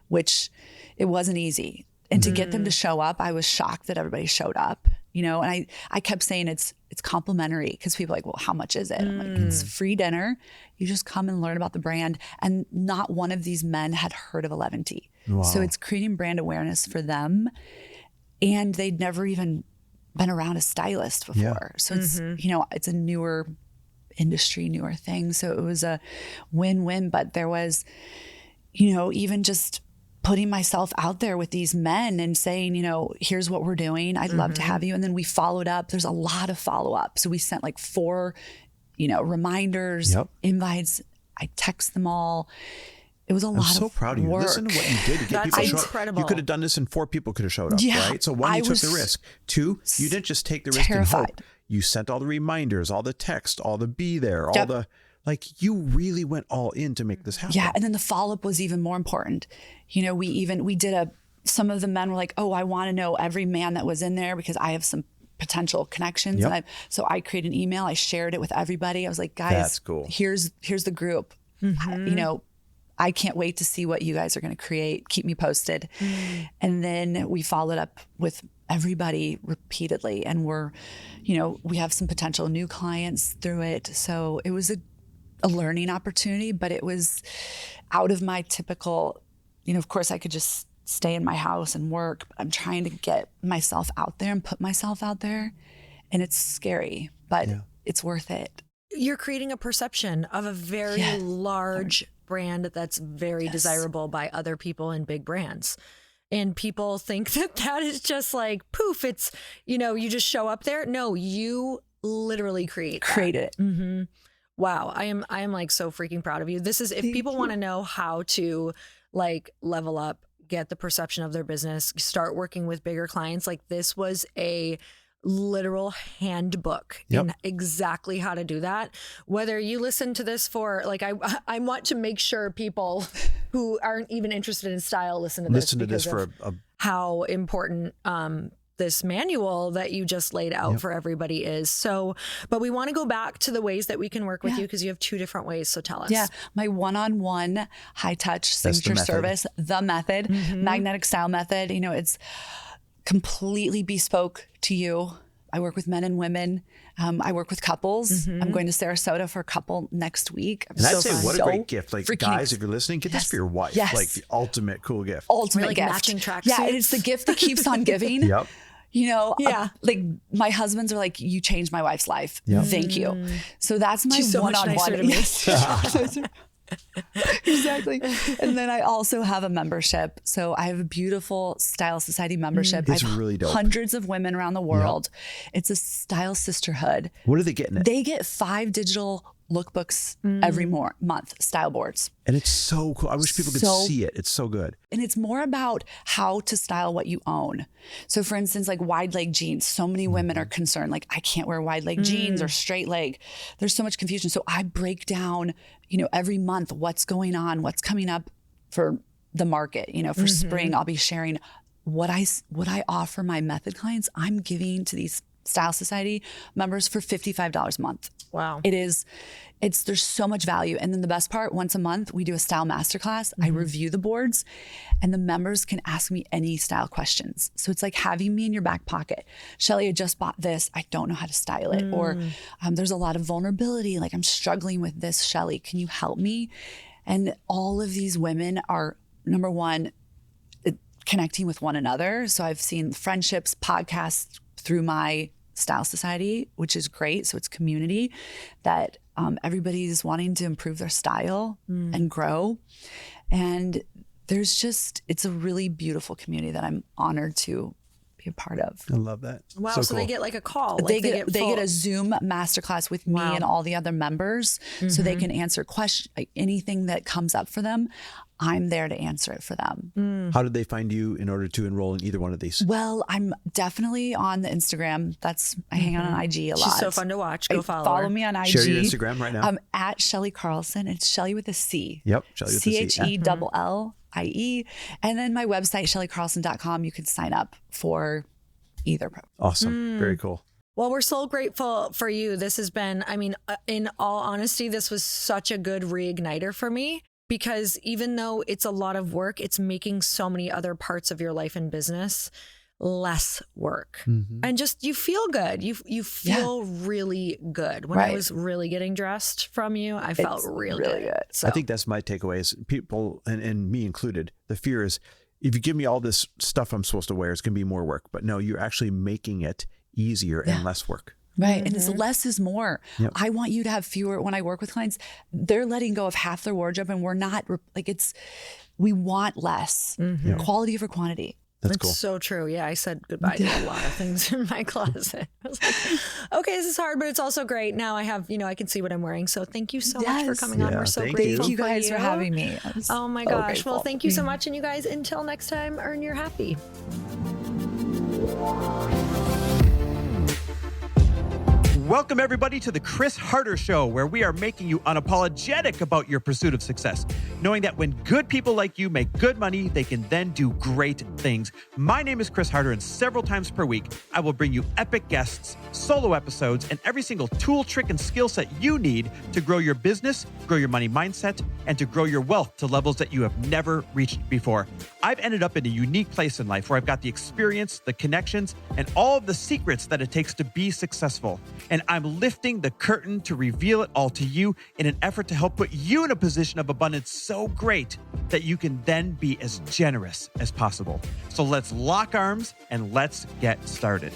which it wasn't easy. And to get them to show up, I was shocked that everybody showed up, and I kept saying it's complimentary because people are like, well, how much is it? I'm like, it's free dinner. You just come and learn about the brand. And not one of these men had heard of 11T. Wow. So it's creating brand awareness for them. And they'd never even been around a stylist before. Yeah. So it's, it's a newer industry, newer thing. So it was a win-win, but there was, even just putting myself out there with these men and saying, here's what we're doing. I'd love to have you. And then we followed up. There's a lot of follow-up. So we sent 4, reminders, invites. I text them all. It was a lot of work. I'm so proud of you. Listen to what you did to get people to show up. Incredible. You could have done this and 4 people could have showed up, right? So 1, you took the risk. 2, you didn't just take the risk and hope. You sent all the reminders, all the text, all the be there, all the... you really went all in to make this happen. Yeah. And then the follow-up was even more important. We did some of the men were like, oh, I want to know every man that was in there because I have some potential connections. And so I created an email. I shared it with everybody. I was like, guys, that's cool. Here's the group. I can't wait to see what you guys are going to create. Keep me posted. And then we followed up with everybody repeatedly. And we have some potential new clients through it. So it was a learning opportunity, but it was out of my typical, of course I could just stay in my house and work, but I'm trying to get myself out there and put myself out there. And it's scary, but it's worth it. You're creating a perception of a very large brand that's very desirable by other people and big brands. And people think that is just poof, it's, you just show up there. No, you literally create it. Wow. I am so freaking proud of you. This is, if people want to know how to level up, get the perception of their business, start working with bigger clients, this was a literal handbook in exactly how to do that. Whether you listen to this for I want to make sure people who aren't even interested in style listen to this for how important this manual that you just laid out for everybody is. So, but we want to go back to the ways that we can work with you because you have 2 different ways. So tell us. Yeah. My one-on-one high touch signature service, the method, magnetic style method. It's completely bespoke to you. I work with men and women. I work with couples. I'm going to Sarasota for a couple next week. And I'd say what a great gift. Guys, if you're listening, get this for your wife. Yes. The ultimate cool gift. Ultimate gift. Matching tracksuits. Yeah, it's the gift that keeps on giving. My husbands are like, you changed my wife's life. Thank you. So that's my one-on-one. Exactly. And then I also have a membership. So I have a beautiful Style Society membership. It's I have really dope. hundreds of women around the world. Yep. It's a style sisterhood. What are they getting? They get 5 digital lookbooks every month, style boards. And it's so cool. I wish people could see it. It's so good. And it's more about how to style what you own. So for instance, like wide leg jeans, so many women are concerned, like I can't wear wide leg jeans or straight leg. There's so much confusion. So I break down, every month what's going on, what's coming up for the market, for spring. I'll be sharing what I offer my method clients. I'm giving to these Style Society members for $55 a month. Wow. There's so much value. And then the best part, once a month, we do a style masterclass. I review the boards and the members can ask me any style questions. So it's like having me in your back pocket. Chellie, I just bought this. I don't know how to style it. Or there's a lot of vulnerability. Like I'm struggling with this, Chellie, can you help me? And all of these women are, number one, connecting with one another. So I've seen friendships, podcasts through my Style Society, which is great. So it's community that everybody's wanting to improve their style and grow. And it's a really beautiful community that I'm honored to be a part of. I love that. Wow. So cool. they get like a call. They get a Zoom masterclass with me and all the other members so they can answer questions, like anything that comes up for them. I'm there to answer it for them. How did they find you in order to enroll in either one of these? Well, I'm definitely on the Instagram. I hang out on IG a lot. She's so fun to watch. Go follow her. Me on IG. Share your Instagram right now. I'm at Chellie Carlson. It's Chellie with a C. Yep. Chellie with a C. CHELLIE. And then my website, chellecarlson.com. You can sign up for either program. Awesome. Very cool. Well, we're so grateful for you. This has been, in all honesty, this was such a good reigniter for me. Because even though it's a lot of work, it's making so many other parts of your life and business less work. And just, you feel good. You feel really good. When I was really getting dressed from you, I felt really good. So. I think that's my takeaway is people, and me included, the fear is if you give me all this stuff I'm supposed to wear, it's going to be more work. But no, you're actually making it easier and less work. Right. And it's less is more. Yep. I want you to have fewer. When I work with clients, they're letting go of half their wardrobe and we're not we want less quality over quantity. That's cool. So true. Yeah. I said goodbye to a lot of things in my closet. I was like, okay, this is hard, but it's also great. Now I have, I can see what I'm wearing. So thank you so much for coming on. We're so grateful. Thank you guys for having me. Oh my gosh. Well, thank you so much. And you guys, until next time, earn your happy. Welcome, everybody, to the Chris Harder Show, where we are making you unapologetic about your pursuit of success, knowing that when good people like you make good money, they can then do great things. My name is Chris Harder, and several times per week, I will bring you epic guests, solo episodes, and every single tool, trick, and skill set you need to grow your business, grow your money mindset, and to grow your wealth to levels that you have never reached before. I've ended up in a unique place in life where I've got the experience, the connections, and all of the secrets that it takes to be successful. And I'm lifting the curtain to reveal it all to you in an effort to help put you in a position of abundance so great that you can then be as generous as possible. So let's lock arms and let's get started.